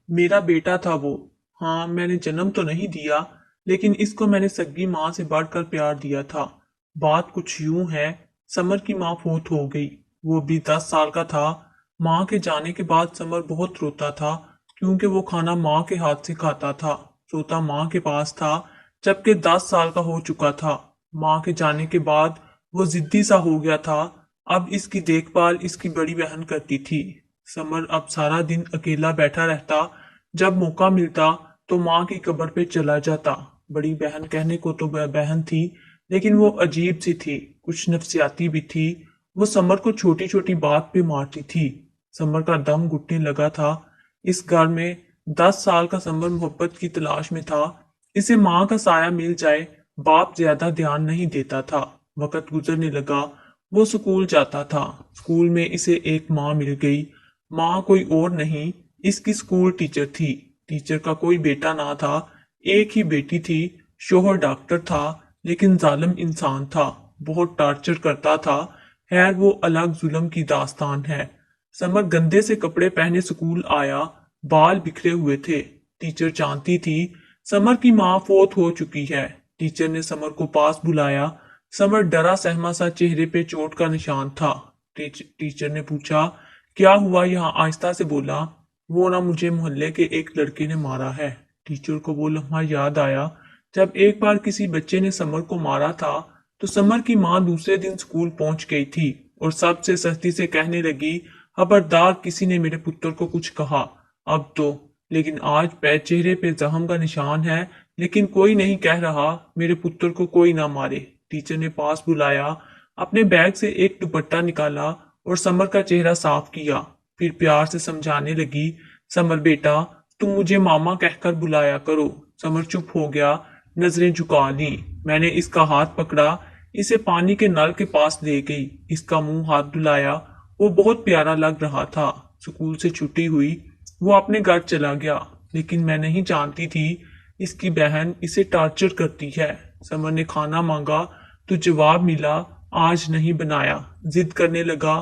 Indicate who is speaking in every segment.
Speaker 1: मेरा बेटा था वो। हाँ, मैंने जन्म तो नहीं दिया, लेकिन इसको मैंने सगी माँ से बढ़कर प्यार दिया था। बात कुछ यूं है, समर की माँ फौत हो गई। वो भी 10 साल का था। माँ के जाने के बाद समर बहुत रोता था, क्योंकि वो खाना माँ के हाथ से खाता था। सोता माँ के पास था, जबकि 10 साल का हो चुका था। माँ के जाने के बाद वो जिद्दी सा हो गया था। अब इसकी देखभाल इसकी बड़ी बहन करती थी। समर अब सारा दिन अकेला बैठा रहता। जब मौका मिलता तो माँ की कब्र पे चला जाता। बड़ी बहन कहने को तो बहन थी, लेकिन वो अजीब सी थी, कुछ नफसियाती भी थी। वो समर को छोटी छोटी बात पे मारती थी। समर का दम घुटने लगा था। इस घर में 10 साल का समर मोहब्बत की तलाश में था। इसे माँ का साया मिल जाए, बाप ज्यादा ध्यान नहीं देता था। वक्त गुजरने लगा। वो स्कूल जाता था। स्कूल में इसे एक माँ मिल गई। माँ कोई और नहीं, इसकी स्कूल टीचर थी। टीचर का कोई बेटा ना था, एक ही बेटी थी। शोहर डॉक्टर था, लेकिन जालिम इंसान था, बहुत टॉर्चर करता था। खैर, वो अलग जुल्म की दास्तान है। समर गंदे से कपड़े पहने स्कूल आया, बाल बिखरे हुए थे। टीचर जानती थी समर की माँ फौत हो चुकी है। टीचर ने समर को पास बुलाया। समर डरा सहमा सा, चेहरे पे चोट का निशान था। टीचर ने पूछा, क्या हुआ? यहाँ आहिस्ता से बोला। वो ना, मुझे मोहल्ले के एक लड़के ने मारा है। टीचर को वो लम्हा याद आया जब एक बार किसी बच्चे ने समर को मारा था। तो समर की माँ दूसरे दिन स्कूल पहुंच गई थी और सबसे सख्ती से कहने लगी, खबरदार किसी ने मेरे पुत्र को कुछ कहा। अब तो, लेकिन आज चेहरे पे जख्म का निशान है, लेकिन कोई नहीं कह रहा मेरे पुत्र को कोई ना मारे। टीचर ने पास बुलाया, अपने बैग से एक दुपट्टा निकाला और समर का चेहरा साफ किया। फिर प्यार से समझाने लगी, समर बेटा, तुम मुझे मामा कहकर बुलाया करो। समर चुप हो गया, नजरें झुका ली। मैंने इसका हाथ पकड़ा, इसे पानी के नल के पास ले गई, इसका मुंह हाथ धुलाया। वो बहुत प्यारा लग रहा था। स्कूल से छुट्टी हुई, वो अपने घर चला गया। लेकिन मैं नहीं जानती थी इसकी बहन इसे टॉर्चर करती है। समर ने खाना मांगा तो जवाब मिला, आज नहीं बनाया। जिद करने लगा,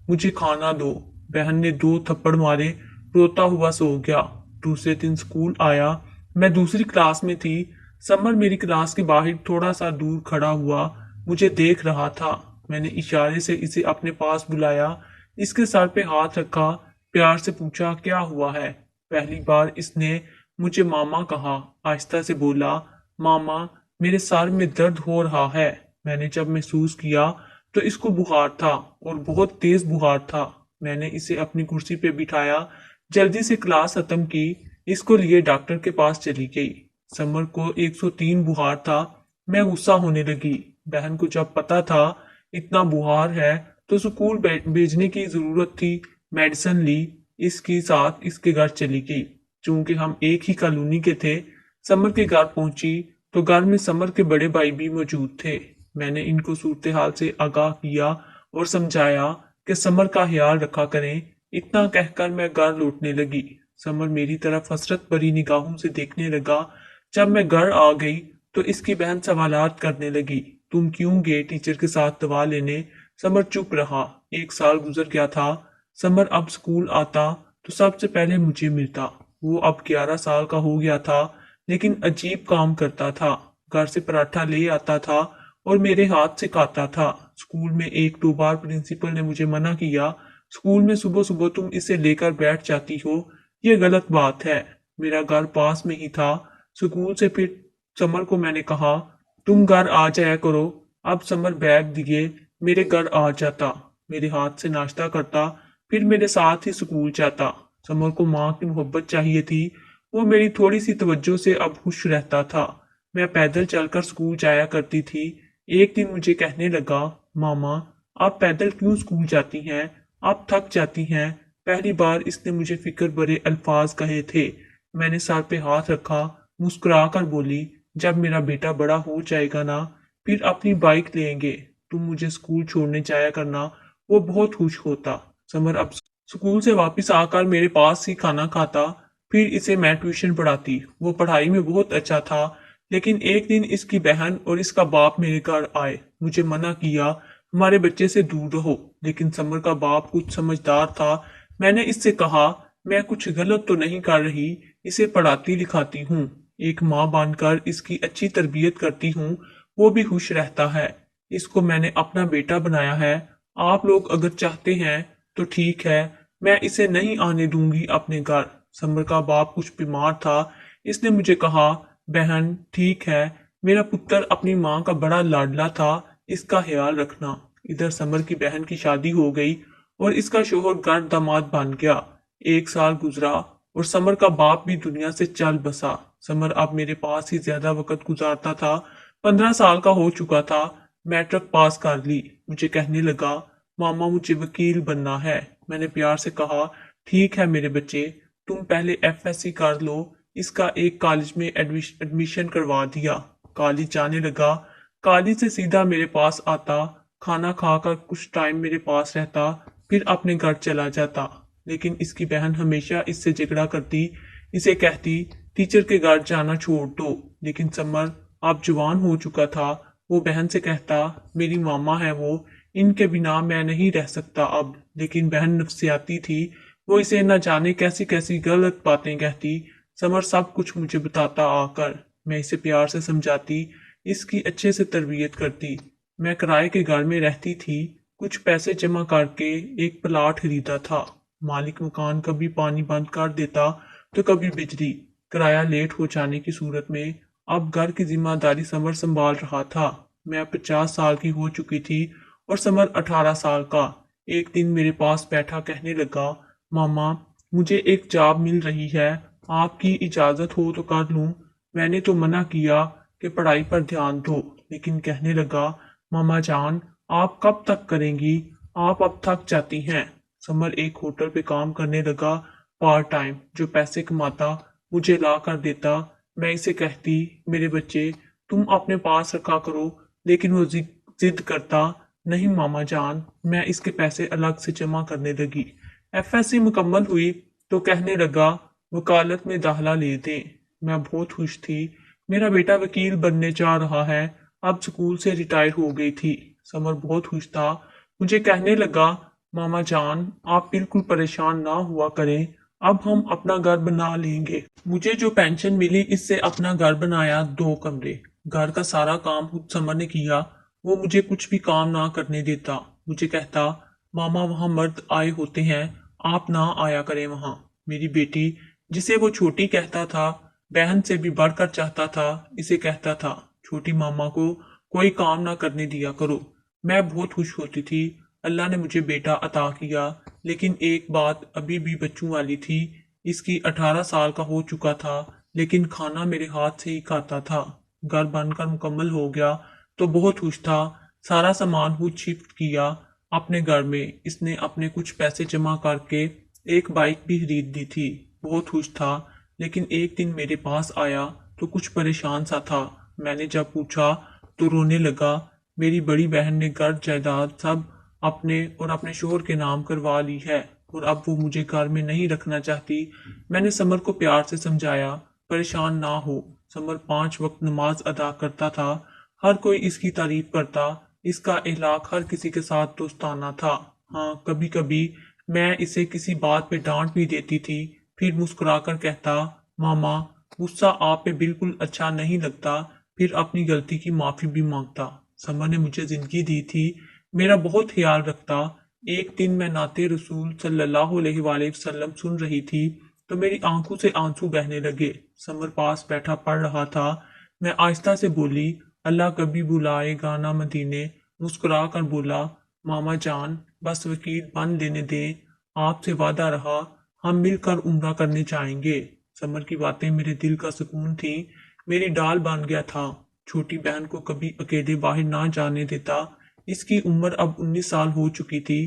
Speaker 1: मुझे खाना दो। बहन ने 2 थप्पड़ मारे, रोता हुआ सो गया। दूसरे दिन स्कूल आया। मैं दूसरी क्लास में थी। समर मेरी क्लास के बाहर थोड़ा सा दूर खड़ा हुआ, मुझे देख रहा था। मैंने इशारे से इसे अपने पास बुलाया, इसके सर पे हाथ रखा, प्यार से पूछा, क्या हुआ है? पहली बार इसने मुझे मामा कहा। आहिस्ता से बोला, मामा, मेरे सर में दर्द हो रहा है। मैंने जब महसूस किया तो इसको बुखार था, और बहुत तेज बुखार था। मैंने इसे अपनी कुर्सी पे बिठाया, जल्दी से क्लास खत्म की, इसको लिए डॉक्टर के पास चली गई। समर को 103 बुखार था। मैं गुस्सा होने लगी। बहन को जब पता था इतना बुखार है तो स्कूल भेजने की जरूरत थी। मेडिसिन ली, इसके साथ इसके घर चली गई। चूंकि हम एक ही कॉलोनी के थे, समर के घर पहुंची तो घर में समर के बड़े भाई भी मौजूद थे। मैंने इनको सूरत हाल से आगाह किया और समझाया कि समर का ख्याल रखा करें। इतना कहकर मैं घर लौटने लगी। समर मेरी तरफ हसरत भरी निगाहों से देखने लगा। जब मैं घर आ गई तो इसकी बहन सवालात करने लगी, तुम क्यों गए टीचर के साथ दवा लेने? समर चुप रहा। 1 साल गुजर गया था। समर अब स्कूल आता तो सबसे पहले मुझे मिलता। वो अब 11 साल का हो गया था, लेकिन अजीब काम करता था। घर से पराठा ले आता था और मेरे हाथ से खाता था। स्कूल में 1-2 बार प्रिंसिपल ने मुझे मना किया, स्कूल में सुबह सुबह तुम इसे लेकर बैठ जाती हो, ये गलत बात है। मेरा घर पास में ही था। स्कूल से फिर समर को मैंने कहा, तुम घर आ जाया करो। अब समर बैग दिए मेरे घर आ जाता, मेरे हाथ से नाश्ता करता, फिर मेरे साथ ही स्कूल जाता। समर को माँ की मोहब्बत चाहिए थी। वो मेरी थोड़ी सी तवज्जो से अब खुश रहता था। मैं पैदल चलकर स्कूल जाया करती थी। एक दिन मुझे कहने लगा, मामा, आप पैदल क्यों स्कूल जाती हैं? आप थक जाती हैं। पहली बार इसने मुझे फिक्र भरे अल्फाज कहे थे। मैंने सर पे हाथ रखा, मुस्कुरा कर बोली, जब मेरा बेटा बड़ा हो जाएगा ना, फिर अपनी बाइक लेंगे, तुम मुझे स्कूल छोड़ने जाया करना। वो बहुत खुश होता। समर अब स्कूल से वापस आकर मेरे पास ही खाना खाता। फिर इसे मैं ट्यूशन पढ़ाती। वो पढ़ाई में बहुत अच्छा था। लेकिन एक दिन इसकी बहन और इसका बाप मेरे घर आए। मुझे मना किया, हमारे बच्चे से दूर रहो। लेकिन समर का बाप कुछ समझदार था। मैंने इससे कहा, मैं कुछ गलत तो नहीं कर रही, इसे पढ़ाती लिखाती हूँ, एक माँ बनकर इसकी अच्छी तरबियत करती हूँ, वो भी खुश रहता है। इसको मैंने अपना बेटा बनाया है। आप लोग अगर चाहते हैं तो ठीक है, मैं इसे नहीं आने दूंगी अपने घर। समर का बाप कुछ बीमार था। इसने मुझे कहा, बहन ठीक है, मेरा पुत्र अपनी माँ का बड़ा लाडला था, इसका ख्याल रखना। इधर समर की बहन की शादी हो गई और इसका शोहर घर दामाद बन गया। एक साल गुजरा और समर का बाप भी दुनिया से चल बसा। समर अब मेरे पास ही ज्यादा वक्त गुजारता था। 15 साल का हो चुका था। मैट्रिक पास कर ली। मुझे कहने लगा, मामा मुझे वकील बनना है। मैंने प्यार से कहा, ठीक है मेरे बच्चे, तुम पहले एफएससी कर लो। इसका एक कॉलेज में एडमिशन करवा दिया। कॉलेज जाने लगा। कॉलेज से सीधा मेरे पास आता, खाना खाकर कुछ टाइम मेरे पास रहता, फिर अपने घर चला जाता। लेकिन इसकी बहन हमेशा इससे झगड़ा करती, इसे कहती टीचर के घर जाना छोड़ दो। लेकिन समर अब जवान हो चुका था। वो बहन से कहता, मेरी मामा है वो, इनके बिना मैं नहीं रह सकता अब। लेकिन बहन नफसियाती थी, वो इसे न जाने कैसी कैसी गलत बातें कहती। समर सब कुछ मुझे बताता आकर। मैं इसे प्यार से समझाती, इसकी अच्छे से तरबियत करती। मैं किराए के घर में रहती थी। कुछ पैसे जमा करके एक प्लाट खरीदा था। मालिक मकान कभी पानी बंद कर देता तो कभी बिजली। किराया लेट हो जाने की सूरत में अब घर की जिम्मेदारी समर संभाल रहा था। मैं 50 साल की हो चुकी थी और समर 18 साल का। एक दिन मेरे पास बैठा कहने लगा, मामा मुझे एक जॉब मिल रही है, आपकी इजाजत हो तो कर लूं। मैंने तो मना किया कि पढ़ाई पर ध्यान दो, लेकिन कहने लगा, मामा जान आप कब तक करेंगी, आप अब थक जाती हैं। समर एक होटल पे काम करने लगा, पार्ट टाइम, जो पैसे कमाता मुझे ला कर देता। मैं इसे कहती, मेरे बच्चे तुम अपने पास रखा करो, लेकिन वो जिद करता, नहीं मामा जान, मैं इसके पैसे अलग से जमा करने लगी। एफएससी मुकम्मल हुई तो कहने लगा, वकालत में दाखिला ले दे। मैं बहुत खुश थी, मेरा बेटा वकील बनने जा रहा है। अब स्कूल से रिटायर हो गई थी। समर बहुत खुश था। मुझे कहने लगा, मामा जान आप बिल्कुल परेशान ना हुआ करें, अब हम अपना घर बना लेंगे। मुझे जो पेंशन मिली इससे अपना घर बनाया, 2 कमरे। घर का सारा काम खुद समर ने किया। वो मुझे कुछ भी काम ना करने देता। मुझे कहता, मामा वहां मर्द आए होते हैं, आप ना आया करें वहां। मेरी बेटी, जिसे वो छोटी कहता था, बहन से भी बढ़कर चाहता था, इसे कहता था, छोटी मामा को कोई काम ना करने दिया करो। मैं बहुत खुश होती थी। अल्लाह ने मुझे बेटा अता किया। लेकिन एक बात अभी भी बच्चों वाली थी। इसकी 18 साल का हो चुका था, लेकिन खाना मेरे हाथ से ही खाता था। घर बनकर मुकम्मल हो गया तो बहुत खुश था। सारा सामान खुद शिफ्ट किया अपने घर में। इसने अपने कुछ पैसे जमा करके एक बाइक भी खरीद दी थी। बहुत खुश था। लेकिन एक दिन मेरे पास आया तो कुछ परेशान सा था। मैंने जब पूछा तो रोने लगा। मेरी बड़ी बहन ने घर जायदाद सब अपने और अपने शोहर के नाम करवा ली है और अब वो मुझे घर में नहीं रखना चाहती। मैंने समर को प्यार से समझाया, परेशान ना हो। समर 5 वक्त नमाज अदा करता था। हर कोई इसकी तारीफ करता। इसका इखलाक हर किसी के साथ दोस्ताना था। हाँ, कभी कभी मैं इसे किसी बात पे डांट भी देती थी, फिर मुस्कुराकर कहता, मामा गुस्सा आप पे बिल्कुल अच्छा नहीं लगता, फिर अपनी गलती की माफी भी मांगता। समर ने मुझे जिंदगी दी थी, मेरा बहुत ख्याल रखता। एक दिन मैं नाते रसूल सल्लल्लाहु अलैहि वसल्लम सुन रही थी तो मेरी आंखों से आंसू बहने लगे। समर पास बैठा पढ़ रहा था। मैं आहिस्ता से बोली, अल्लाह कभी बुलाएगा ना मदीने। मुस्कुरा कर बोला, मामा जान बस वकील बन लेने दें, आपसे वादा रहा, हम मिलकर उम्रा करने जाएंगे। समर की बातें मेरे दिल का सुकून थी। मेरी डाल बन गया था। छोटी बहन को कभी अकेले बाहर ना जाने देता। इसकी उम्र अब 19 साल हो चुकी थी।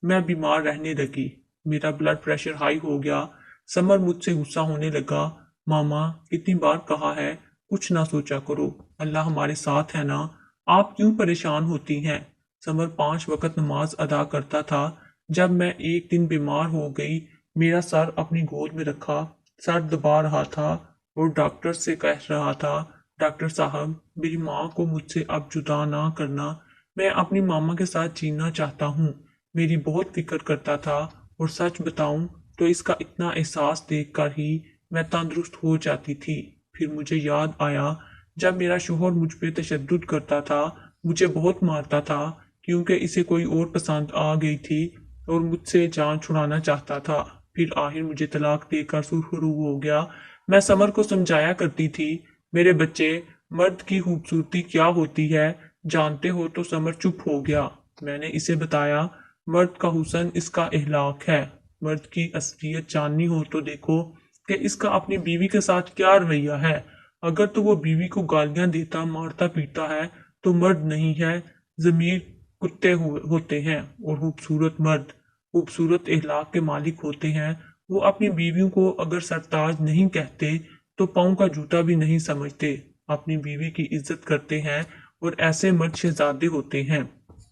Speaker 1: मैं बीमार रहने लगी। मेरा ब्लड प्रेशर हाई हो गया। समर मुझसे गुस्सा होने लगा। मामा कितनी बार कहा है, कुछ ना सोचा करो, अल्लाह हमारे साथ है ना, आप क्यों परेशान होती हैं। समर 5 वक्त नमाज अदा करता था। जब मैं एक दिन बीमार हो गई, मेरा सर अपनी गोद में रखा, सर दबा रहा था और डॉक्टर से कह रहा था, डॉक्टर साहब मेरी माँ को मुझसे अब जुदा ना करना, मैं अपनी मामा के साथ जीना चाहता हूँ। मेरी बहुत फिक्र करता था और सच बताऊं تو اس کا اتنا احساس دیکھ کر ہی میں تندرست ہو جاتی تھی۔ پھر مجھے یاد آیا جب میرا شوہر مجھ پہ تشدد کرتا تھا، مجھے بہت مارتا تھا کیونکہ اسے کوئی اور پسند آ گئی تھی اور مجھ سے جان چھڑانا چاہتا تھا۔ پھر آخر مجھے طلاق دے کر سرخرو ہو گیا۔ میں سمر کو سمجھایا کرتی تھی، میرے بچے، مرد کی خوبصورتی کیا ہوتی ہے جانتے ہو؟ تو سمر چپ ہو گیا۔ میں نے اسے بتایا، مرد کا حسن اس کا اخلاق ہے۔ مرد کی اصلیت جاننی ہو تو دیکھو کہ اس کا اپنی بیوی کے ساتھ کیا رویہ ہے۔ اگر تو وہ بیوی کو گالیاں دیتا مارتا پیٹتا ہے تو مرد نہیں ہے، ضمیر کتے ہوتے ہیں۔ اور خوبصورت مرد خوبصورت اخلاق کے مالک ہوتے ہیں۔ وہ اپنی بیویوں کو اگر سرتاج نہیں کہتے تو پاؤں کا جوتا بھی نہیں سمجھتے، اپنی بیوی کی عزت کرتے ہیں، اور ایسے مرد شہزادے ہوتے ہیں۔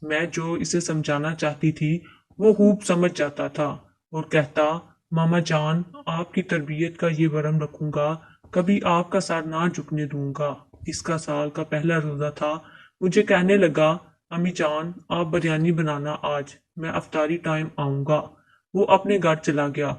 Speaker 1: میں جو اسے سمجھانا چاہتی تھی وہ خوب سمجھ جاتا تھا اور کہتا، ماما جان، آپ کی تربیت کا یہ ورم رکھوں گا، کبھی آپ کا سر نہ جھکنے دوں گا۔ اس کا سال کا پہلا روزہ تھا۔ مجھے کہنے لگا، امی جان آپ بریانی بنانا آج، میں افطاری ٹائم آؤں گا۔ وہ اپنے گھر چلا گیا۔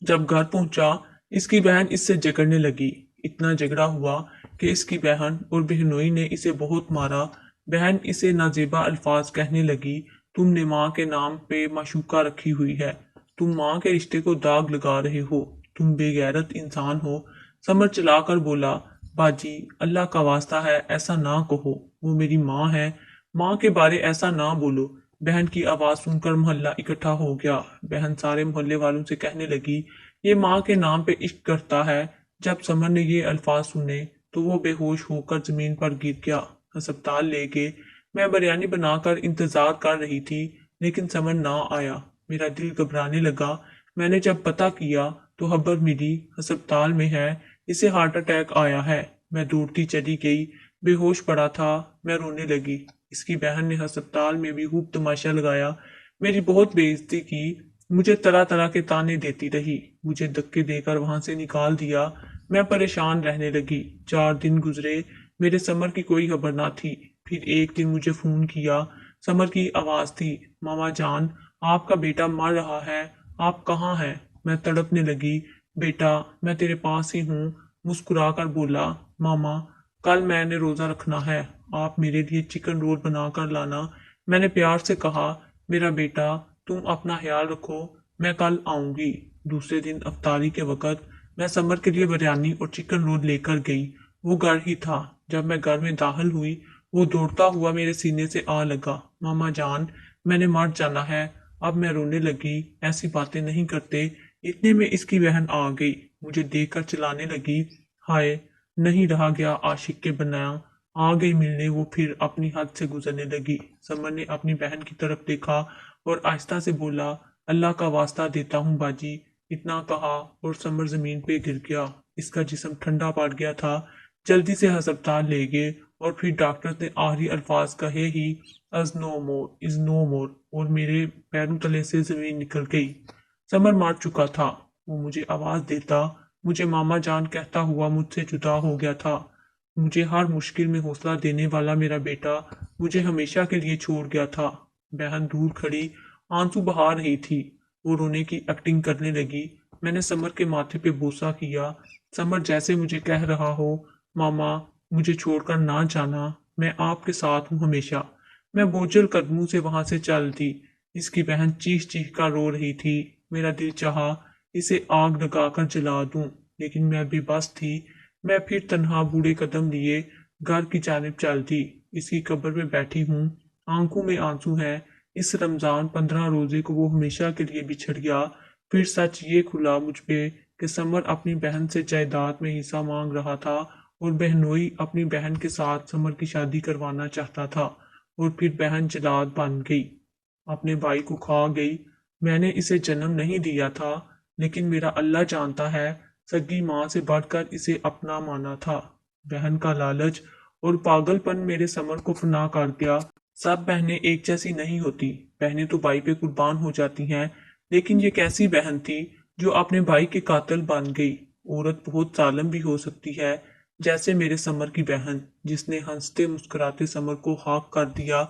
Speaker 1: جب گھر پہنچا اس کی بہن اس سے جھگڑنے لگی۔ اتنا جھگڑا ہوا کہ اس کی بہن اور بہنوئی نے اسے بہت مارا۔ بہن اسے نازیبا الفاظ کہنے لگی، تم نے ماں کے نام پہ معشوقہ رکھی ہوئی ہے، تم ماں کے رشتے کو داغ لگا رہے ہو، تم بے غیرت انسان ہو۔ سمر چلا کر بولا، باجی اللہ کا واسطہ ہے ایسا نہ کہو، وہ میری ماں ہے، ماں کے بارے ایسا نہ بولو۔ بہن کی آواز سن کر محلہ اکٹھا ہو گیا۔ بہن سارے محلے والوں سے کہنے لگی، یہ ماں کے نام پہ عشق کرتا ہے۔ جب سمر نے یہ الفاظ سنے تو وہ بے ہوش ہو کر زمین پر گر گیا۔ ہسپتال لے گئے۔ میں بریانی بنا کر انتظار کر رہی تھی لیکن سمر نہ آیا۔ میرا دل گھبرانے لگا۔ میں نے جب پتہ کیا تو خبر ملی ہسپتال میں ہے، اسے ہارٹ اٹیک آیا ہے۔ میں دوڑتی چلی گئی، بے ہوش پڑا تھا۔ میں رونے لگی۔ اس کی بہن نے ہسپتال میں بھی خوب تماشا لگایا، میری بہت بے عزتی کی، مجھے طرح طرح کے تانے دیتی رہی، مجھے دھکے دے کر وہاں سے نکال دیا۔ میں پریشان رہنے لگی۔ 4 دن گزرے، میرے سمر کی کوئی خبر نہ تھی۔ پھر ایک دن مجھے فون کیا، سمر کی آواز تھی، ماما جان آپ کا بیٹا مر رہا ہے، آپ کہاں ہیں؟ میں تڑپنے لگی، بیٹا میں تیرے پاس ہی ہوں۔ مسکرا کر بولا، ماما کل میں نے روزہ رکھنا ہے، آپ میرے لیے چکن رول بنا کر لانا۔ میں نے پیار سے کہا، میرا بیٹا تم اپنا خیال رکھو، میں کل آؤں گی۔ دوسرے دن افطاری کے وقت میں سمر کے لیے بریانی اور چکن رول لے کر گئی۔ وہ گھر ہی تھا۔ جب میں گھر میں داخل ہوئی وہ دوڑتا ہوا میرے سینے سے آ لگا، ماما جان میں نے مر جانا ہے۔ اب میں رونے لگی، ایسی باتیں نہیں کرتے۔ اتنے میں اس کی بہن آ گئی، مجھے دیکھ کر چلانے لگی، ہائے نہیں رہا گیا عاشق کے بنایا، آ گئی ملنے۔ وہ پھر اپنی حد سے گزرنے لگی۔ سمر نے اپنی بہن کی طرف دیکھا اور آہستہ سے بولا، اللہ کا واسطہ دیتا ہوں باجی، اتنا کہا اور سمر زمین پہ گر گیا۔ اس کا جسم ٹھنڈا پڑ گیا تھا۔ جلدی سے ہسپتال لے گئے اور پھر ڈاکٹر نے آخری الفاظ کہے ہی، از نو مور، از نو مور، اور میرے پیروں تلے سے زمین نکل گئی۔ سمر مر چکا تھا۔ وہ مجھے آواز دیتا، مجھے ماما جان کہتا ہوا مجھ سے جدا ہو گیا تھا۔ مجھے ہر مشکل میں حوصلہ دینے والا میرا بیٹا مجھے ہمیشہ کے لیے چھوڑ گیا تھا۔ بہن دور کھڑی آنسو بہا رہی تھی۔ وہ رونے کی ایکٹنگ کرنے لگی۔ میں نے سمر کے ماتھے پہ بوسہ کیا۔ سمر جیسے مجھے کہہ رہا ہو، ماما مجھے چھوڑ کر نہ جانا، میں آپ کے ساتھ ہوں ہمیشہ۔ میں بوجھل قدموں سے وہاں سے چل دی۔ اس کی بہن چیخ چیخ کر رو رہی تھی۔ میرا دل چاہا اسے آگ لگا کر جلا دوں لیکن میں بے بس تھی۔ میں پھر تنہا بوڑھے قدم لیے گھر کی جانب چل دی۔ اس کی قبر میں بیٹھی ہوں، آنکھوں میں آنسو ہیں۔ اس رمضان 15 روزے کو وہ ہمیشہ کے لیے بچھڑ گیا۔ پھر سچ یہ کھلا مجھ پہ کہ سمر اپنی بہن سے جائیداد میں حصہ مانگ رہا تھا اور بہنوئی اپنی بہن کے ساتھ سمر کی شادی کروانا چاہتا تھا، اور پھر بہن جلاد بن گئی، اپنے بھائی کو کھا گئی۔ میں نے اسے جنم نہیں دیا تھا لیکن میرا اللہ جانتا ہے سگی ماں سے بڑھ کر اسے اپنا مانا تھا۔ بہن کا لالچ اور پاگل پن میرے سمر کو فنا کر دیا۔ سب بہنیں ایک جیسی نہیں ہوتی، بہنیں تو بھائی پہ قربان ہو جاتی ہیں، لیکن یہ کیسی بہن تھی جو اپنے بھائی کے قاتل بن گئی۔ عورت بہت ظالم بھی ہو سکتی ہے، جیسے میرے سمر کی بہن جس نے ہنستے مسکراتے سمر کو خاک کر دیا۔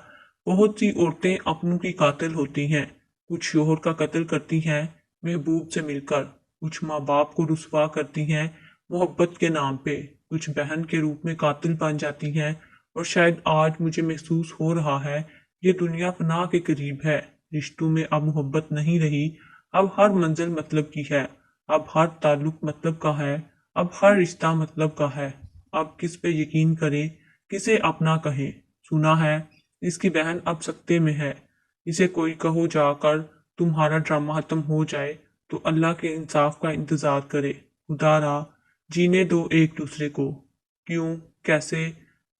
Speaker 1: بہت سی عورتیں اپنوں کی قاتل ہوتی ہیں، کچھ شوہر کا قتل کرتی ہیں محبوب سے مل کر۔ کچھ ماں باپ کو رسوا کرتی ہیں محبت کے نام پہ، کچھ بہن کے روپ میں قاتل بن جاتی ہیں، اور شاید آج مجھے محسوس ہو رہا ہے یہ دنیا فنا کے قریب ہے۔ رشتوں میں اب محبت نہیں رہی، اب ہر منزل مطلب کی ہے، اب ہر تعلق مطلب کا ہے، اب ہر رشتہ مطلب کا ہے۔ اب کس پہ یقین کرے، کسے اپنا کہے؟ سنا ہے اس کی بہن اب سکتے میں ہے، اسے کوئی کہو جا کر تمہارا ڈرامہ ختم ہو جائے تو اللہ کے انصاف کا انتظار کرے۔ خدا را جینے دو ایک دوسرے کو۔ کیوں، کیسے؟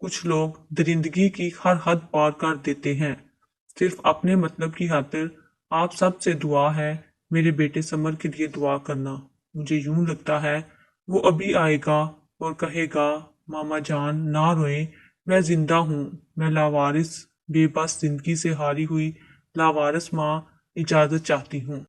Speaker 1: کچھ لوگ درندگی کی ہر حد پار کر دیتے ہیں صرف اپنے مطلب کی خاطر۔ آپ سب سے دعا ہے میرے بیٹے سمر کے لیے دعا کرنا۔ مجھے یوں لگتا ہے وہ ابھی آئے گا اور کہے گا ماما جان نہ روئیں، میں زندہ ہوں، میں لاوارث بے بس زندگی سے ہاری ہوئی لاوارث ماں اجازت چاہتی ہوں۔